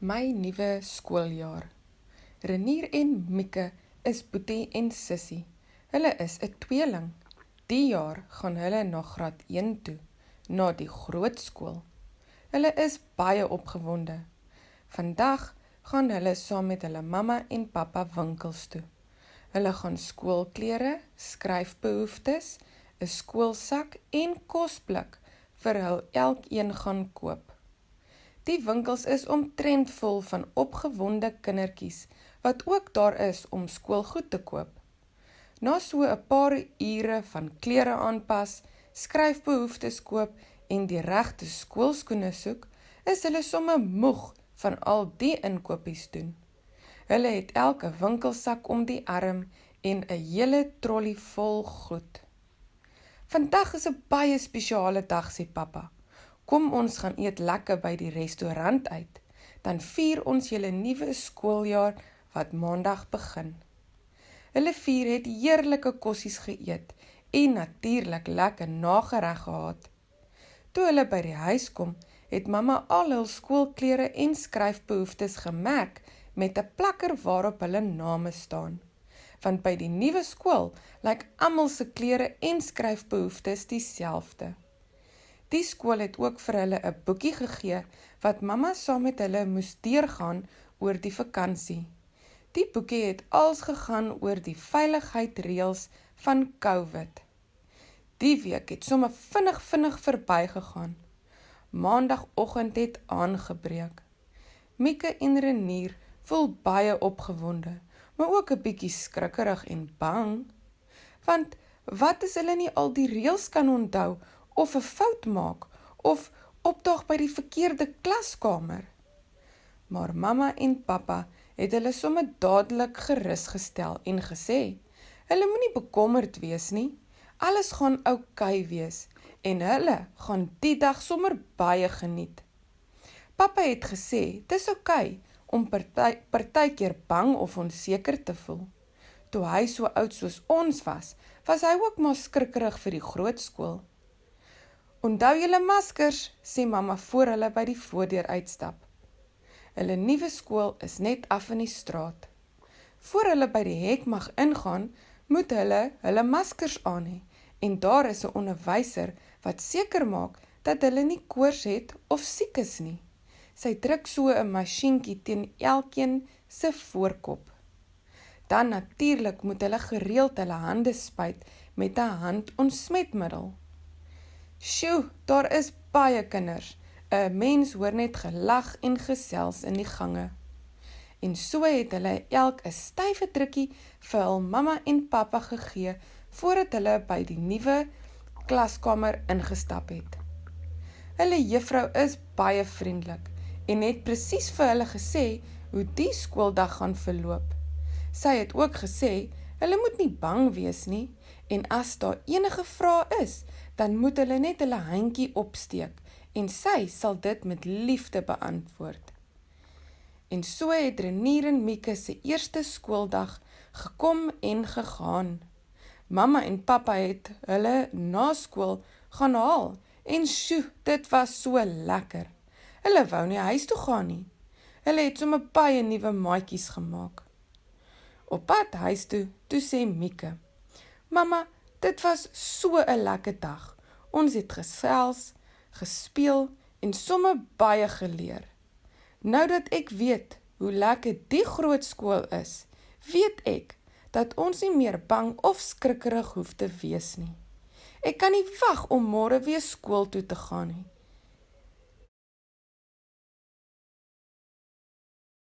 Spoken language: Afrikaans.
My nuwe skooljaar. Renier en Mieke is Boetie en Sissie. Hulle is 'n tweeling. Die jaar gaan hulle na graad 1 toe, na die groot skool. Hulle is baie opgewonde. Vandag gaan hulle saam met hulle mamma en pappa winkels toe. Hulle gaan skoolklere, skryfbehoeftes, 'n skoolsak en kosblik vir hulle elkeen gaan koop. Die winkels is omtrent vol van opgewonde kindertjies, wat ook daar is om skoolgoed te koop. Na so 'n paar ure van klere aanpas, skryfbehoeftes koop en die regte skoolskoene soek, is hulle somme moeg van al die inkopies doen. Hulle het elke winkelsak om die arm en 'n hele trolly vol goed. Vandag is 'n baie spesiale dag, sê pappa. Kom ons gaan eet lekker by die restaurant uit, dan vier ons julle nuwe skooljaar wat maandag begin. Hulle vier het heerlike kossies geëet en natuurlik lekker nagereg gehad. Toe hulle by die huis kom, het mamma al hul skoolklere en skryfbehoeftes gemerk met 'n plakker waarop hulle name staan. Want by die nuwe skool lyk almal se klere en skryfbehoeftes dieselfde. Die skool het ook vir hulle 'n boekie gegee wat mamma saam met hulle moes deurgaan oor die vakansie. Die boekie het als gegaan oor die veiligheidsreëls van COVID. Die week het sommer vinnig verbygegaan. Maandagoggend het aangebreek. Mieke en Renier voel baie opgewonde, maar ook 'n bietjie skrikkerig en bang. Want wat as hulle nie al die reëls kan onthou of 'n fout maak, of opdaag by die verkeerde klaskamer? Maar mamma en pappa het hulle sommer dadelik gerusgestel en gesê, hulle moenie bekommerd wees nie, alles gaan oukei wees, en hulle gaan die dag sommer baie geniet. Pappa het gesê, dis oukei om partykeer bang of onseker te voel. Toe hy so oud soos ons was hy ook maar skrikkerig vir die groot skool. Onthou julle maskers, sê mamma voor hulle by die voordeur uitstap. Hulle nuwe skool is net af in die straat. Voor hulle by die hek mag ingaan, moet hulle maskers aan hê, en daar is 'n onderwyser wat seker maak dat hulle nie koors het of siek is nie. Sy druk so 'n masjienkie teen elkeen se voorkop. Dan natuurlik moet hulle gereeld hulle hande spuit met 'n handontsmetmiddel. Sjoe, daar is baie kinders. 'n Mens hoor net gelag en gesels in die gange. En so het hulle elk 'n stywe drukkie vir hul mamma en pappa gegee voordat hulle by die nuwe klaskamer ingestap het. Hulle juffrou is baie vriendelik en het presies vir hulle gesê hoe die skooldag gaan verloop. Sy het ook gesê, hulle moet nie bang wees nie, en as daar enige vrae is, dan moet hulle net hulle handjie opsteek, en sy sal dit met liefde beantwoord. En so het Renier en Mieke se eerste skooldag gekom en gegaan. Mamma en pappa het hulle na skool gaan haal, en sjoe, dit was so lekker. Hulle wou nie huis toe gaan nie. Hulle het sommer baie nuwe maatjies gemaak. Op pad huis toe sê Mieke, Mamma, dit was so 'n lekker dag. Ons het gesels, gespeel en sommer baie geleer. Nou dat ek weet hoe lekker die groot skool is, weet ek dat ons nie meer bang of skrikkerig hoef te wees nie. Ek kan nie wag om môre weer skool toe te gaan nie.